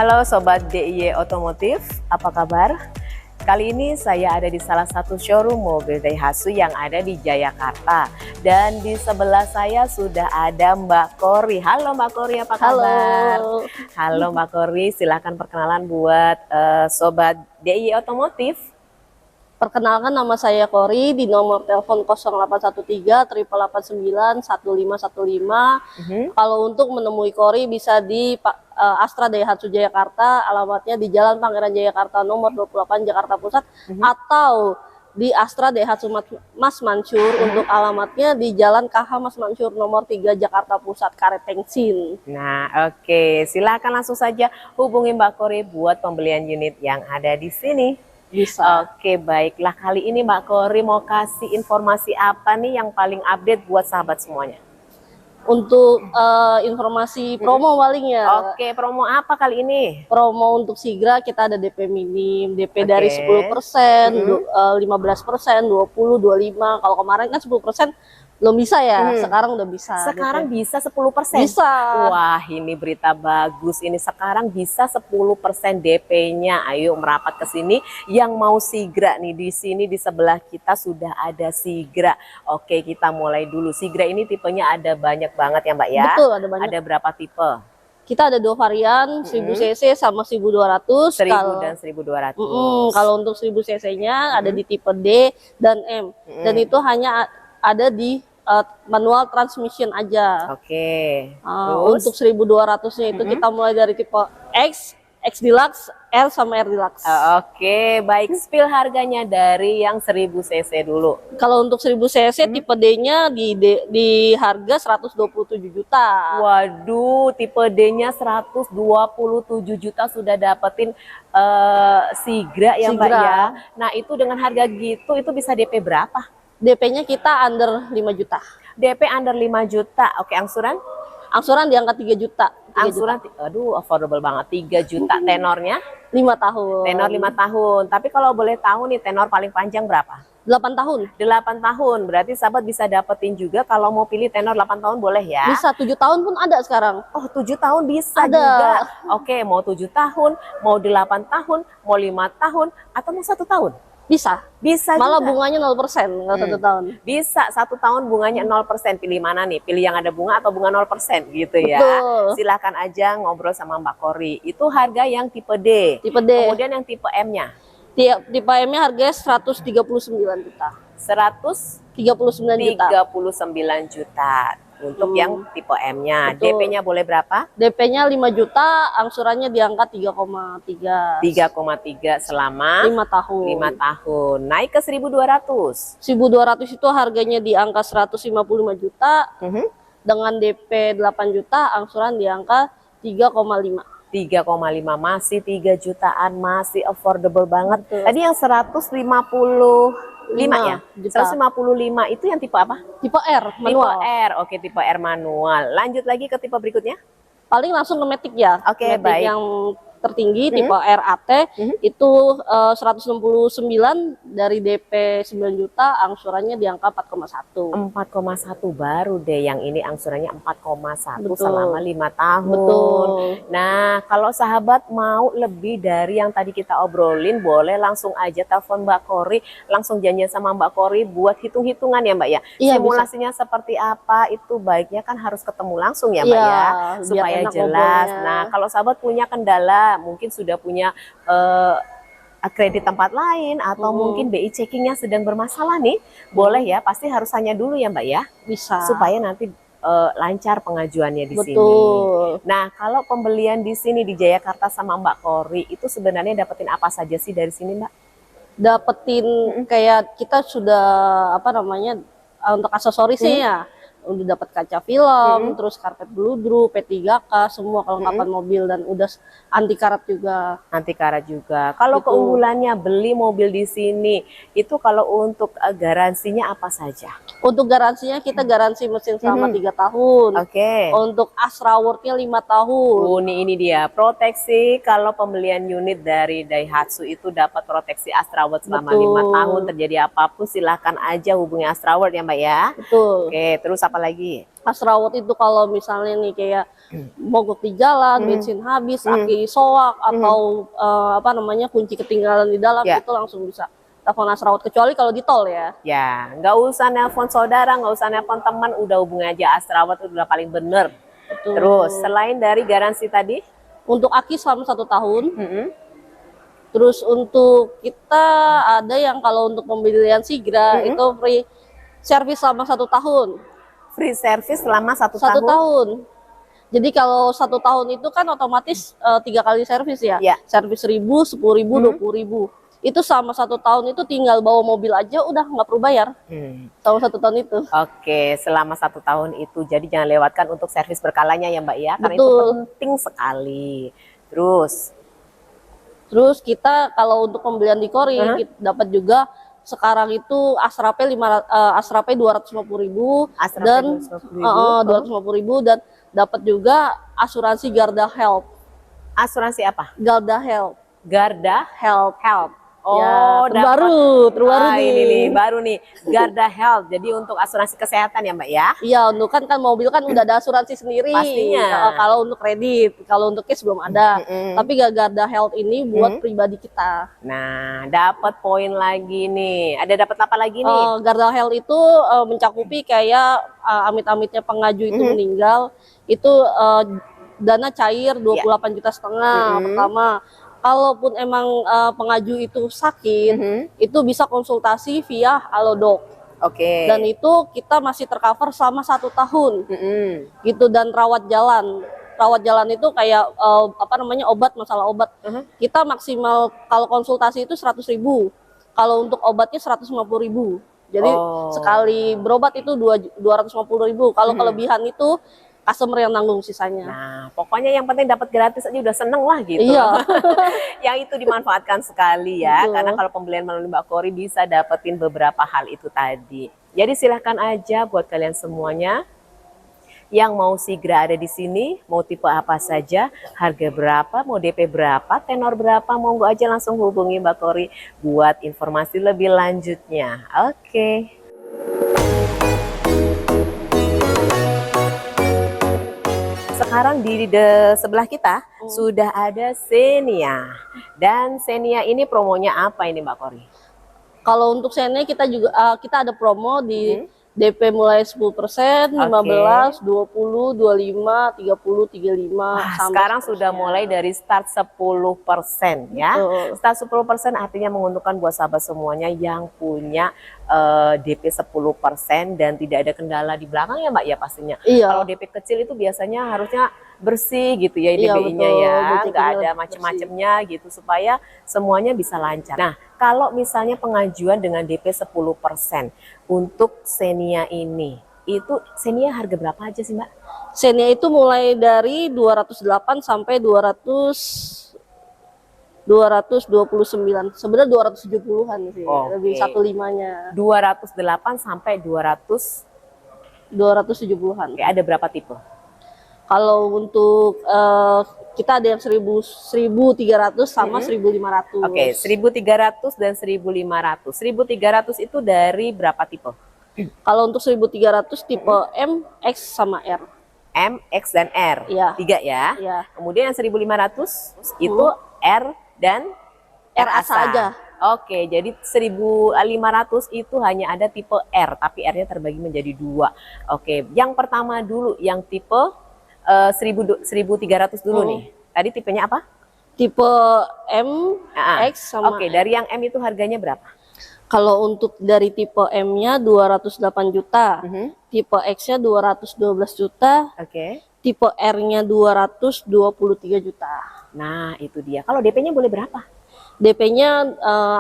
Halo Sobat DIY Otomotif, apa kabar? Kali ini saya ada di salah satu showroom mobil Daihatsu yang ada di Jayakarta. Dan di sebelah saya sudah ada Mbak Kori. Halo Mbak Kori, apa kabar? Halo Mbak Kori, silahkan perkenalan buat Sobat DIY Otomotif. Perkenalkan, nama saya Kori, di nomor telepon 0813 889 1515. Kalau untuk menemui Kori bisa di Astra Daihatsu Jayakarta, alamatnya di Jalan Pangeran Jayakarta nomor 28 Jakarta Pusat, atau di Astra Daihatsu Mas Mansur untuk alamatnya di Jalan KH Mas Mansur nomor 3 Jakarta Pusat, Karet Tengsin. Nah, oke, silakan langsung saja hubungi Mbak Kori buat pembelian unit yang ada di sini. Bisa. Oke, baiklah, kali ini Mbak Kori mau kasih informasi apa nih yang paling update buat sahabat semuanya? Untuk informasi promo paling ya. Oke, promo apa kali ini? Promo untuk Sigra kita ada DP minim, DP dari 10%, 15%, 20, 25. Kalau kemarin kan 10% belum bisa ya, sekarang udah bisa. Sekarang DP. bisa 10%? Bisa. Wah, ini berita bagus. Ini sekarang bisa 10% DP-nya. Ayo merapat ke sini yang mau Sigra nih. Di sini di sebelah kita sudah ada Sigra. Oke, kita mulai dulu. Sigra ini tipenya ada banyak banget ya Mbak ya? Betul, ada banyak. Ada berapa tipe? Kita ada dua varian, 1000 cc sama 1200. 1000 dan 1200. Kalau untuk 1000 cc-nya ada di tipe D dan M. Dan itu hanya ada di manual transmission aja. Oke. Untuk 1200-nya itu kita mulai dari tipe X, X Deluxe, R sama R Deluxe. Oke, baik. Spill harganya dari yang 1000 cc dulu. Kalau untuk 1000 cc tipe D-nya di harga 127 juta. Waduh, tipe D-nya 127 juta sudah dapetin Sigra ya Mbak ya. Nah, itu dengan harga gitu itu bisa DP berapa? DP-nya kita under 5 juta. DP under 5 juta. Oke, angsuran? Angsuran di angka 3 juta. Angsuran, aduh affordable banget. 3 juta. Tenornya? 5 tahun. Tenor 5 tahun. Tapi kalau boleh tahu nih, tenor paling panjang berapa? 8 tahun. 8 tahun. Berarti sahabat bisa dapetin juga kalau mau pilih tenor 8 tahun boleh ya? Bisa, 7 tahun pun ada sekarang. Oh, 7 tahun bisa ada juga. Oke, mau 7 tahun, mau 8 tahun, mau 5 tahun, atau mau 1 tahun? Bisa. Bisa malah juga. Bunganya 0%, nggak 1 tahun. Bisa, 1 tahun bunganya 0%. Pilih mana nih? Pilih yang ada bunga atau bunga 0% gitu ya. Betul. Silahkan aja ngobrol sama Mbak Kori. Itu harga yang tipe D. Tipe D. Kemudian yang tipe M-nya? Tipe M-nya harganya 139 juta. 139 juta. juta. Untuk yang tipe M-nya. DP-nya boleh berapa? DP-nya 5 juta, angsurannya di angka 3,3. 3,3 selama 5 tahun. 5 tahun. Naik ke 1.200. 1.200 itu harganya di angka 155 juta. Dengan DP 8 juta, angsuran di angka 3,5. 3,5 masih 3 jutaan, masih affordable banget. Betul. Tadi yang 155 ya? Juta. 155 itu yang tipe apa? Tipe R, manual. Tipe R, oke, tipe R manual. Lanjut lagi ke tipe berikutnya. Paling langsung ke Matic ya. Oke, Matic baik. yang tertinggi tipe RAT itu 169 dari DP 9 juta, angsurannya di angka 4,1. 4,1 baru deh yang ini angsurannya 4,1 Betul. selama 5 tahun. Betul. Nah, kalau sahabat mau lebih dari yang tadi kita obrolin, boleh langsung aja telepon Mbak Kori, langsung janjian sama Mbak Kori buat hitung-hitungan ya Mbak ya. Iya, simulasinya bisa. Seperti apa itu baiknya kan harus ketemu langsung ya Mbak ya, supaya jelas. Ngobrolnya. Nah, kalau sahabat punya kendala, mungkin sudah punya kredit tempat lain atau mungkin BI checkingnya sedang bermasalah nih, boleh ya, pasti harus tanya dulu ya Mbak ya, bisa, supaya nanti lancar pengajuannya di sini. Nah, kalau pembelian di sini di Jayakarta sama Mbak Kori itu sebenarnya dapetin apa saja sih dari sini Mbak? Dapetin kayak kita sudah untuk aksesorisnya ya. Udah dapat kaca film, terus karpet bludru, P3K, semua kelengkapan mobil, dan udah anti karat juga. Anti karat juga. Kalau keunggulannya beli mobil di sini, itu kalau untuk garansinya apa saja? Untuk garansinya kita garansi mesin selama 3 tahun. Oke. Untuk Astra Award-nya 5 tahun. Ini dia proteksi. Kalau pembelian unit dari Daihatsu itu dapat proteksi Astra Award selama 5 tahun. Terjadi apapun silahkan aja hubungi Astra Award ya Mbak ya. Betul. Oke, terus apa lagi? Asrawat itu kalau misalnya nih kayak mogok di jalan, bensin habis, aki soak, atau apa namanya kunci ketinggalan di dalam, Ya. itu langsung bisa telepon Asrawat, kecuali kalau di tol ya. Ya, nggak usah nelpon saudara, nggak usah nelpon teman, udah hubungi aja Asrawat, udah paling bener. Betul. Terus selain dari garansi tadi, Untuk aki selama 1 tahun. mm-mm, Terus untuk kita ada yang kalau untuk pembelian Sigra itu free service selama 1 tahun. free service selama 1 1 tahun. tahun. Jadi kalau 1 tahun itu kan otomatis 3 kali servis ya. Ya. Servis 1.000, 10.000, 20.000. Itu sama 1 tahun itu tinggal bawa mobil aja udah nggak perlu bayar. Selama 1 tahun itu. Oke, selama 1 tahun itu, jadi jangan lewatkan untuk servis berkalanya ya Mbak ya, karena itu Betul. penting sekali. Terus kita kalau untuk pembelian di Kori kita dapat juga sekarang itu Astra Pay 250.000 Astra Pay dan 250.000. 250.000 dan dapat juga asuransi Garda Health. Asuransi apa? Garda Health. Garda Health. Oh, Ya, terbaru Ah, nih. ini nih baru nih, Garda Health. Jadi untuk asuransi kesehatan ya Mbak ya. Iya, untuk kan mobil kan udah ada asuransi sendiri. Pastinya. Kalau untuk kredit, kalau untuk cash belum ada. Tapi Garda Health ini buat pribadi kita. Nah, dapat poin lagi nih. Ada dapat apa lagi nih? Garda Health itu mencakupi kayak amit-amitnya pengaju itu meninggal, itu dana cair 28,5 juta pertama. Kalaupun emang pengaju itu sakit, itu bisa konsultasi via Halodoc. Oke. Dan itu kita masih tercover selama 1 tahun, gitu. Dan rawat jalan itu kayak apa namanya masalah obat. Kita maksimal kalau konsultasi itu 100.000, kalau untuk obatnya 150.000. Jadi sekali berobat itu 250.000. Kalau kelebihan itu customer yang nanggung sisanya. Nah, pokoknya yang penting dapat gratis aja udah seneng lah gitu. Iya. Yang itu dimanfaatkan sekali ya, Betul. karena kalau pembelian melalui Mbak Kori bisa dapetin beberapa hal itu tadi. Jadi silahkan aja buat kalian semuanya yang mau Sigra ada di sini, mau tipe apa saja, harga berapa, mau DP berapa, tenor berapa, monggo aja langsung hubungi Mbak Kori buat informasi lebih lanjutnya. Oke. Sekarang di sebelah kita sudah ada Xenia. Dan Xenia ini promonya apa ini Mbak Kori? Kalau untuk Sene kita juga kita ada promo di DP mulai 10%, 15, 20, 25, 30, 35 sampai Sekarang sudah mulai dari start 10% ya. Betul. Start 10% artinya menguntungkan buat sahabat semuanya yang punya DP 10% dan tidak ada kendala di belakang ya Mbak ya pastinya. Iya. Kalau DP kecil itu biasanya harusnya bersih gitu ya Iya, DP-nya betul. ya, DP-nya nggak ada bersih. macam-macamnya gitu supaya semuanya bisa lancar. Nah, kalau misalnya pengajuan dengan DP 10% untuk Xenia ini, itu Xenia harga berapa aja sih Mbak? Xenia itu mulai dari 208 sampai 229. Sebenarnya 270-an sih, lebih 15-nya. 208 sampai 270-an. Oke, ada berapa tipe? Kalau untuk kita ada yang 1.300 sama 1.500. Oke, 1.300 dan 1.500. 1.300 itu dari berapa tipe? Kalau untuk 1.300 tipe M, X sama R. M, X, dan R. Iya. 3 ya. Iya. Kemudian yang 1.500 itu R dan R asa aja. Oke, jadi 1.500 itu hanya ada tipe R, tapi R-nya terbagi menjadi 2. Oke, yang pertama dulu, yang tipe 1.300 dulu nih. Tadi tipenya apa? Tipe M, X sama Oke, dari yang M itu harganya berapa? Kalau untuk dari tipe M-nya 208 juta, tipe X-nya 212 juta, Oke. tipe R-nya 223 juta. Nah, itu dia. Kalau DP-nya boleh berapa? DP-nya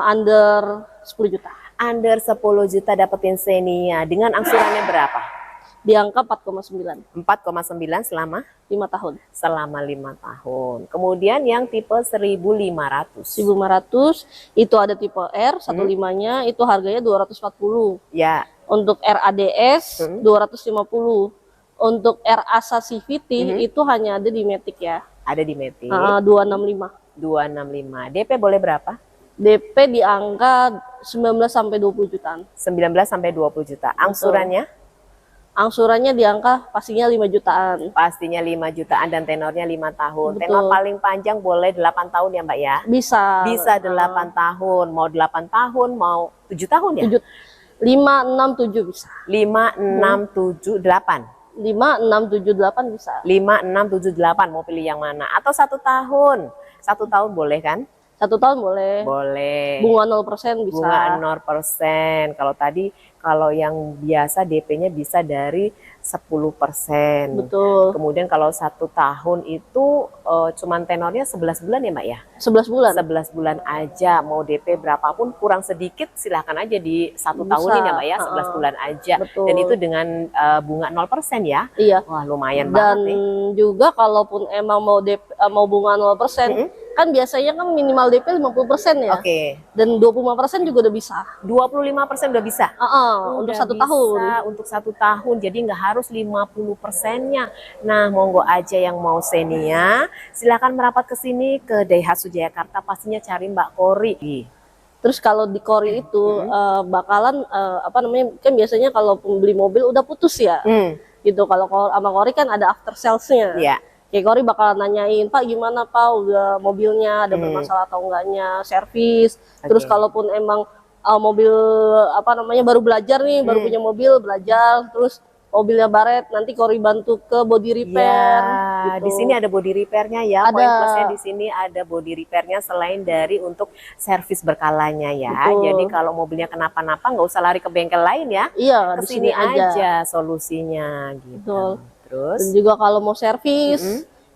under 10 juta. Under 10 juta dapetin Xenia dengan angsurannya berapa? Di angka 4,9. 4,9 selama 5 tahun. 5 tahun. Kemudian yang tipe 1.500. 1.500 itu ada tipe R, 15-nya itu harganya 240. Ya. Untuk RADS 250. Untuk RASA CVT itu hanya ada di Matic ya. Ada di Matic. 265. 265. DP boleh berapa? DP di angka 19 sampai 20 jutaan. 19 sampai 20 juta. Angsurannya? Angsurannya di angka pastinya 5 jutaan. Pastinya 5 jutaan dan tenornya 5 tahun. Betul. Tenor paling panjang boleh 8 tahun ya Mbak ya? Bisa. Bisa 8 tahun, mau 8 tahun, mau 7 tahun ya? 5, 6, 7 bisa. 5, 6, 7, 8. 5, 6, 7, 8 bisa. 5, 6, 7, 8 mau pilih yang mana? Atau 1 tahun? 1 tahun boleh kan? 1 tahun boleh. Boleh. Bunga 0% bisa. Bunga 0%. Kalau tadi, kalau yang biasa DP-nya bisa dari 10%. Betul. Kemudian kalau 1 tahun itu cuman tenornya 11 bulan ya Mbak ya? 11 bulan. 11 bulan aja, mau DP berapapun, kurang sedikit silahkan aja di 1 Bisa. tahunin ya Mbak ya, 11 bulan aja. Betul. Dan itu dengan bunga 0% ya? Iya. Wah lumayan Dan banget nih. juga kalaupun emang mau mau bunga 0%, kan biasanya kan minimal DP 50% ya. Oke. Dan 25% juga udah bisa. 25% udah bisa? Untuk Udah 1 bisa, tahun. untuk 1 tahun, jadi nggak harus 50%-nya. Nah, monggo aja yang mau Xenia, silakan merapat ke sini ke Daihatsu Jayakarta, pastinya cari Mbak Kori. Terus kalau di Kori itu bakalan apa namanya, kan biasanya kalau beli mobil udah putus ya. Gitu. Kalau sama Kori kan ada after sales-nya. Iya. Kayak Kori bakal nanyain, Pak gimana Pak, udah mobilnya ada bermasalah atau enggaknya, servis. Terus kalaupun emang mobil apa namanya baru belajar nih, baru punya mobil belajar, terus mobilnya baret, nanti Kori bantu ke body repair. Ya, gitu. di sini ada body repairnya ya. Ada. Poin plusnya di sini ada body repairnya selain dari untuk servis berkalanya ya. Betul. Jadi kalau mobilnya kenapa-napa nggak usah lari ke bengkel lain ya. Iya, di Kesini sini aja. aja solusinya gitu. Betul. Terus Dan juga kalau mau servis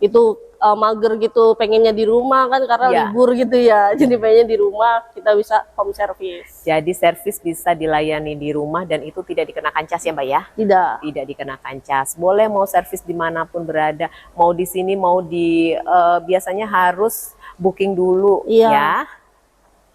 itu mager gitu, pengennya di rumah kan karena Iya. libur gitu ya. Jadi pengennya di rumah, kita bisa home service. jadi servis bisa dilayani di rumah dan itu tidak dikenakan cas ya Mbak ya? Tidak. Tidak dikenakan cas. Boleh mau servis dimanapun berada, mau di sini mau di biasanya harus booking dulu Iya. ya.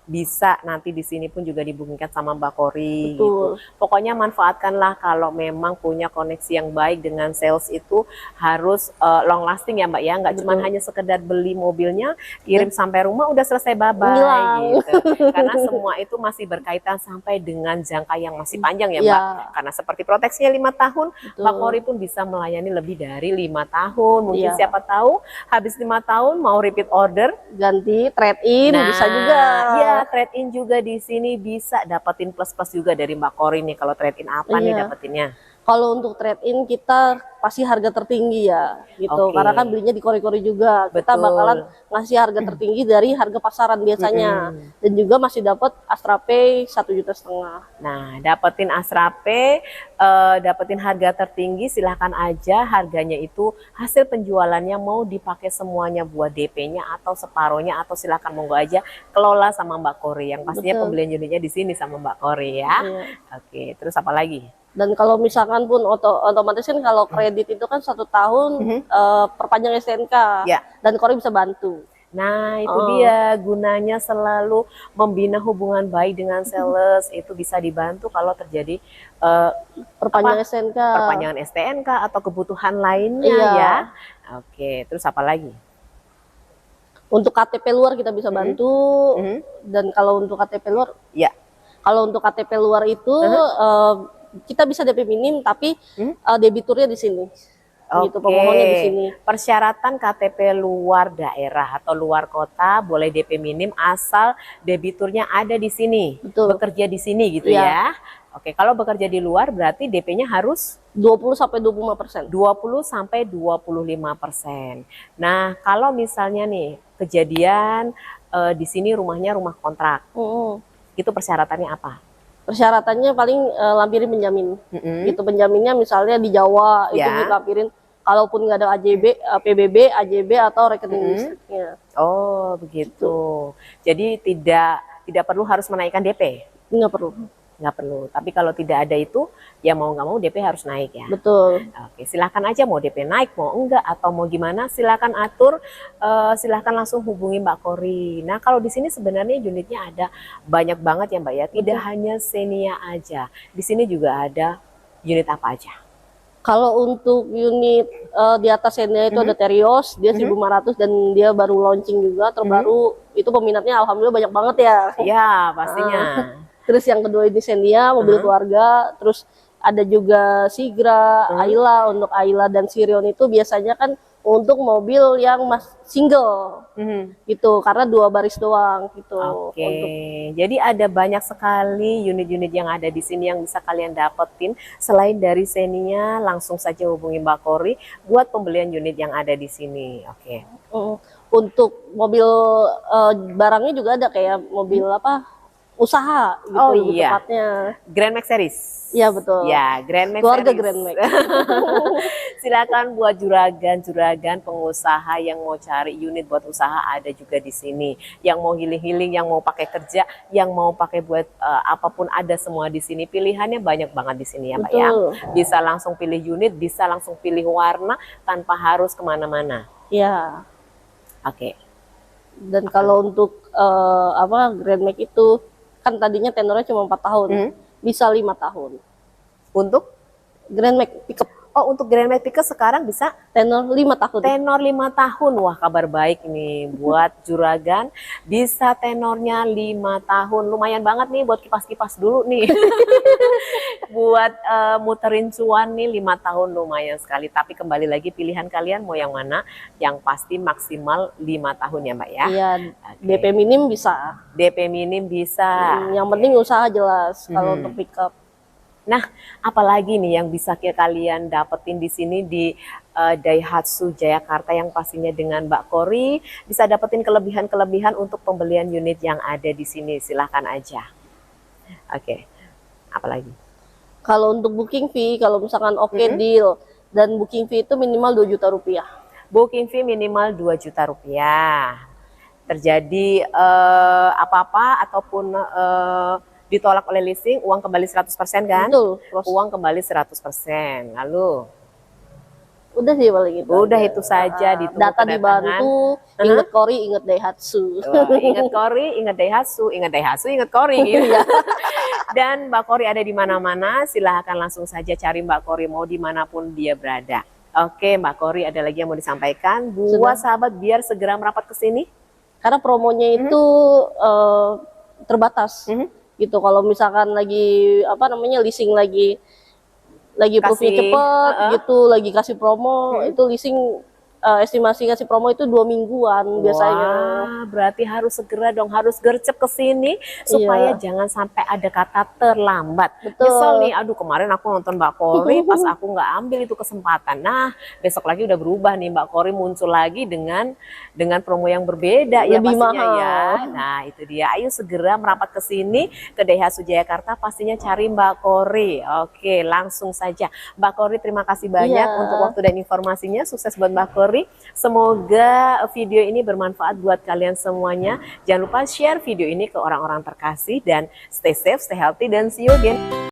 Bisa nanti di sini pun juga dibookingkan sama Mbak Kori. Betul. Gitu. Pokoknya manfaatkanlah kalau memang punya koneksi yang baik dengan sales itu harus long lasting ya Mbak ya, nggak cuma hanya sekedar beli mobilnya, kirim sampai rumah udah selesai bye-bye Hilang. gitu. Karena semua itu masih berkaitan sampai dengan jangka yang masih panjang ya Mbak. Iya. Karena seperti proteksinya 5 tahun, Betul. Mbak Kori pun bisa melayani lebih dari 5 tahun. Mungkin Iya. siapa tahu habis 5 tahun mau repeat order, Ganti trade in bisa juga. Iya, trade in juga di sini bisa dapetin plus-plus juga dari Mbak Kori nih. Kalau trade in apa nih Iya. dapetinnya? Kalau untuk trade in kita pasti harga tertinggi ya gitu. Oke. Karena kan belinya di Kori-Kori juga. Kita Betul. bakalan ngasih harga tertinggi dari harga pasaran biasanya. Dan juga masih dapat Astra Pay 1,5 juta. Nah, dapetin Astra Pay, dapetin harga tertinggi, silahkan aja harganya itu hasil penjualannya mau dipakai semuanya buat DP-nya atau separohnya atau silahkan monggo aja kelola sama Mbak Kori. Yang pastinya Betul. pembelian unitnya di sini sama Mbak Kori ya. Iya. Oke, terus apa lagi? Dan kalau misalkan pun otomatis kan kalau kredit itu kan 1 tahun perpanjang STNK. Ya. Dan Kori bisa bantu. Nah, itu dia gunanya selalu membina hubungan baik dengan sales. Itu bisa dibantu kalau terjadi Perpanjangan STNK. perpanjangan STNK atau kebutuhan lainnya Iya. ya. Oke, terus apa lagi? Untuk KTP luar kita bisa bantu. Dan kalau untuk KTP luar, Ya, kalau untuk KTP luar itu kita bisa DP minim tapi debiturnya di sini. Gitu, pemohonnya di sini. Persyaratan KTP luar daerah atau luar kota boleh DP minim asal debiturnya ada di sini, Betul. bekerja di sini gitu Iya. ya. Oke, kalau bekerja di luar berarti DP-nya harus 20-25%. 20 sampai 25%. Nah, kalau misalnya nih kejadian di sini rumahnya rumah kontrak, itu persyaratannya apa? Persyaratannya paling lampirin penjamin. Gitu, penjaminnya misalnya di Jawa itu Ya. dilampirin. Kalaupun nggak ada AJB, PBB, AJB atau rekening listriknya. Oh, begitu. Jadi tidak perlu harus menaikkan DP. Nggak perlu. Nggak perlu. Tapi kalau tidak ada itu, ya mau nggak mau DP harus naik ya. Betul. Oke, silakan aja mau DP naik, mau enggak, atau mau gimana, silakan atur, silakan langsung hubungi Mbak Kori. Nah, kalau di sini sebenarnya unitnya ada banyak banget ya Mbak ya, tidak hanya Xenia aja. Di sini juga ada unit apa aja? Kalau untuk unit di atasnya itu ada Terios, dia 1.500 dan dia baru launching juga, terbaru. Itu peminatnya alhamdulillah banyak banget ya. Ya, pastinya. Terus yang kedua ini Xenia, mobil keluarga. Terus Ada juga Sigra, Ayla. Untuk Ayla dan Sirion itu biasanya kan untuk mobil yang single gitu, karena 2 baris doang gitu. Oke, Untuk jadi ada banyak sekali unit-unit yang ada di sini yang bisa kalian dapetin. Selain dari Xenia, langsung saja hubungi Mbak Kori buat pembelian unit yang ada di sini. Oke. untuk mobil barangnya juga ada kayak mobil apa usaha gitu, Oh lebih iya, tepatnya. Grand Max Series. Iya betul. Ya, Grand Max Keluarga Series. Grand Max. Silakan buat juragan-juragan pengusaha yang mau cari unit buat usaha, ada juga di sini. Yang mau healing-healing, yang mau pakai kerja, yang mau pakai buat apapun, ada semua di sini. Pilihannya banyak banget di sini ya Mbak ya. Betul. Bisa langsung pilih unit, bisa langsung pilih warna tanpa harus kemana-mana. Ya. Oke. Dan kalau untuk Grand Max itu kan tadinya tenornya cuma 4 tahun, bisa 5 tahun. Untuk Grand Max pickup untuk Grand Max Pickup sekarang bisa tenor 5 tahun. tenor 5 tahun. Wah, kabar baik nih buat juragan, bisa tenornya 5 tahun. Lumayan banget nih buat kipas-kipas dulu nih. Buat muterin cuan nih 5 tahun lumayan sekali. Tapi kembali lagi pilihan kalian mau yang mana, yang pasti maksimal 5 tahun ya Mbak ya. Iya, Oke. DP minim bisa. DP minim bisa. Yang penting usaha jelas kalau untuk pickup. Nah, apalagi nih yang bisa kalian dapetin di sini di Daihatsu Jayakarta yang pastinya dengan Mbak Kori bisa dapetin kelebihan-kelebihan untuk pembelian unit yang ada di sini. Silahkan aja. Oke, apalagi? Kalau untuk booking fee, kalau misalkan deal dan booking fee itu minimal 2 juta rupiah. Booking fee minimal 2 juta rupiah. Terjadi apa-apa ataupun ditolak oleh leasing, uang kembali 100% kan? Betul. Uang kembali 100%. Lalu? Udah sih paling itu. Udah itu saja, ditunggu data kedatangan. dibantu, inget Kori, inget Daihatsu. Wah, ingat Kori, ingat Daihatsu, ingat Kori gitu ya. Dan Mbak Kori ada di mana-mana, silahkan langsung saja cari Mbak Kori mau dimanapun dia berada. Oke, Mbak Kori ada lagi yang mau disampaikan buat sahabat biar segera merapat ke sini? Karena promonya itu terbatas. Gitu, kalau misalkan lagi leasing lagi proofnya cepet gitu, lagi kasih promo, itu leasing estimasi kasih promo itu 2 mingguan biasanya. Wah, berarti harus segera dong, harus gercep ke sini supaya jangan sampai ada kata terlambat. Betul. Misal nih, aduh kemarin aku nonton Mbak Kori pas aku nggak ambil itu kesempatan. Nah, besok lagi udah berubah nih, Mbak Kori muncul lagi dengan promo yang berbeda ya Lebih pastinya mahal. ya. Nah, itu dia. Ayo segera merapat ke sini ke Daihatsu Jayakarta, pastinya cari Mbak Kori. Oke, langsung saja. Mbak Kori terima kasih banyak untuk waktu dan informasinya. Sukses buat Mbak Kori. Semoga video ini bermanfaat buat kalian semuanya. Jangan lupa share video ini ke orang-orang terkasih dan stay safe, stay healthy, dan see you again.